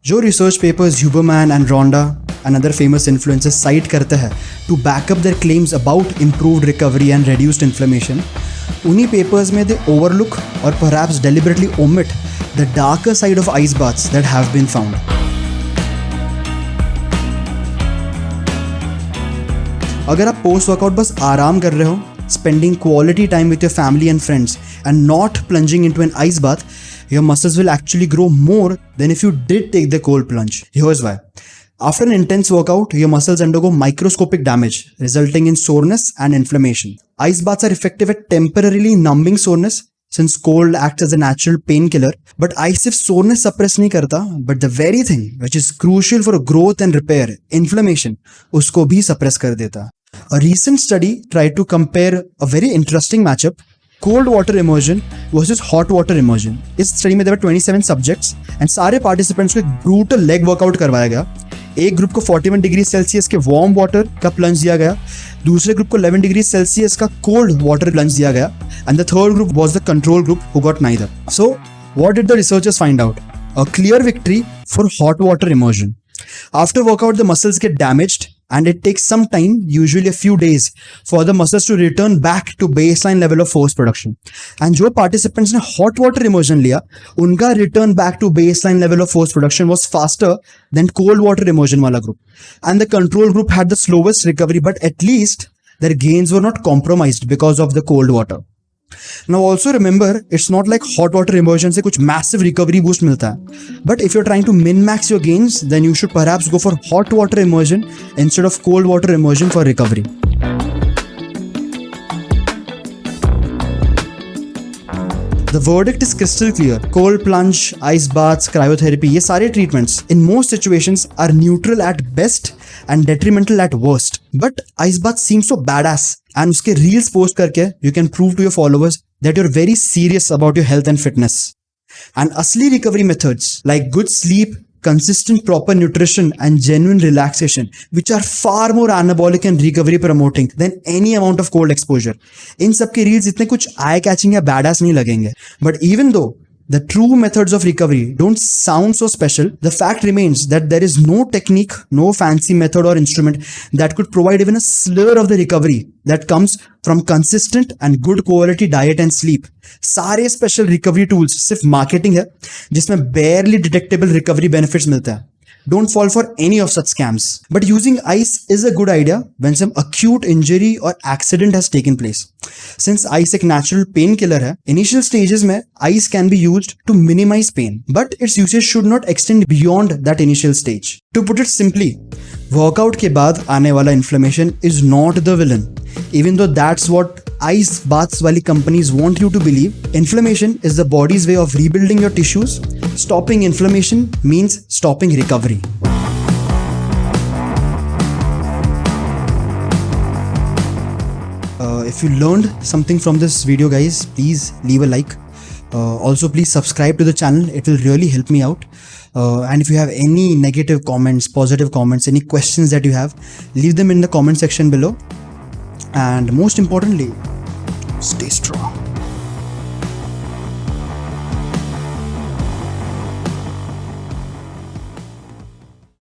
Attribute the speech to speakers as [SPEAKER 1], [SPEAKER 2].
[SPEAKER 1] जो research papers Huberman and Rhonda and other famous influencers cite करते हैं to back up their claims about improved recovery and reduced inflammation, उन्हीं papers में they overlook or perhaps deliberately omit the darker side of ice baths that have been found. अगर आप post workout बस आराम कर रहे हो, spending quality time with your family and friends and not plunging into an ice bath, your muscles will actually grow more than if you did take the cold plunge. Here's why. After an intense workout, your muscles undergo microscopic damage, resulting in soreness and inflammation. Ice baths are effective at temporarily numbing soreness, since cold acts as a natural painkiller. But ice सिर्फ soreness suppress नहीं करता, but the very thing which is crucial for growth and repair, inflammation, उसको भी suppress कर देता. A recent study tried to compare a very interesting matchup, cold water immersion versus hot water immersion. इस study में there were 27 subjects and सारे participants को एक brutal leg workout करवाया गया. एक ग्रुप को 41 डिग्री सेल्सियस के वार्म वाटर का प्लंज दिया गया, दूसरे ग्रुप को 11 डिग्री सेल्सियस का कोल्ड वाटर प्लंज दिया गया, and the third group was the control group who got neither. So what did the researchers find out? A clear victory for hot water immersion. After workout, the muscles get damaged and it takes some time, usually a few days, for the muscles to return back to baseline level of force production. And जो participants ने hot water immersion लिया, उनका return back to baseline level of force production was faster than cold water immersion वाला group. And the control group had the slowest recovery, but at least their gains were not compromised because of the cold water. Now also remember, it's not like hot water immersion से कुछ massive recovery boost मिलता है. But if you're trying to min-max your gains, then you should perhaps go for hot water immersion instead of cold water immersion for recovery. The verdict is crystal clear. Cold plunge, ice baths, cryotherapy, ये सारे treatments in most situations are neutral at best and detrimental at worst. But ice bath seems so badass, and उसके reels post करके you can prove to your followers that you're very serious about your health and fitness. And असली recovery methods like good sleep, consistent proper nutrition and genuine relaxation, which are far more anabolic and recovery promoting than any amount of cold exposure. इन सब के reels इतने कुछ eye catching या badass नहीं लगेंगे. But even though the true methods of recovery don't sound so special, the fact remains that there is no technique, no fancy method or instrument that could provide even a slur of the recovery that comes from consistent and good quality diet and sleep. सारे special recovery tools सिर्फ marketing है जिसमें barely detectable recovery benefits मिलता है. Don't fall for any of such scams. But using ice is a good idea when some acute injury or accident has taken place. Since ice एक natural painkiller है, initial stages में ice can be used to minimize pain, but its usage should not extend beyond that initial stage. To put it simply, workout के बाद आने वाला inflammation is not the villain. Even though that's what ice baths वाली companies want you to believe, inflammation is the body's way of rebuilding your tissues. Stopping inflammation means stopping recovery. If you learned something from this video, guys, please leave a like. Also, please subscribe to the channel. It will really help me out. And if you have any negative comments, positive comments, any questions that you have, leave them in the comment section below. And most importantly, stay strong.